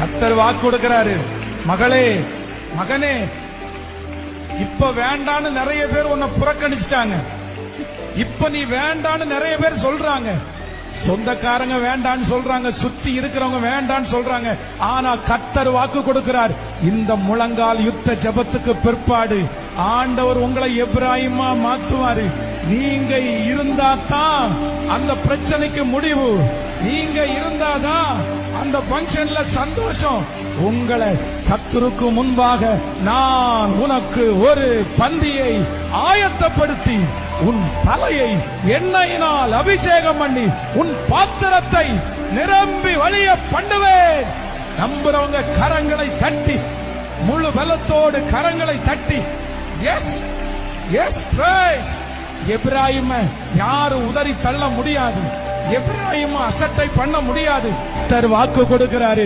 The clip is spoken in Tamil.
கர்த்தர் வாக்கு கொடுக்கிறாரு, மகளே மகனே, இப்ப வேண்டான்னு நிறைய பேர் உன்னை புறக்கணிச்சிட்டாங்க. இப்ப நீ வேண்டான்னு நிறைய பேர் சொல்றாங்க. சொந்தக்காரங்க வேண்டான்னு சொல்றாங்க, சுத்தி இருக்கிறவங்க வேண்டான்னு சொல்றாங்க. ஆனா கர்த்தர் வாக்கு கொடுக்கிறார், இந்த முழங்கால் யுத்த ஜெபத்துக்கு பிற்பாடு ஆண்டவர் உங்களை எப்ராயிமா மாத்துவாரு. நீங்க இருந்தாதான் அந்த பிரச்சனைக்கு முடிவு. நீங்க இருந்தாதான் அந்த பங்கன்ல சந்தோஷம். உங்களை சத்துருக்கு முன்பாக நான் உனக்கு ஒரு பந்தியை ஆயத்தப்படுத்தி உன் தலையை எண்ணெயினால் அபிஷேகம் பண்ணி உன் பாத்திரத்தை நிரம்பி வழிய பண்ணுவேன். நம்புறவங்க கரங்களை தட்டி, முழு பலத்தோடு கரங்களை தட்டி எஸ் எஸ் எப்ராயிம யாரும் உதறி தள்ள முடியாது. எப்ராயிம அசட்டை பண்ண முடியாது. வாக்கு கொடுக்கிறாரு.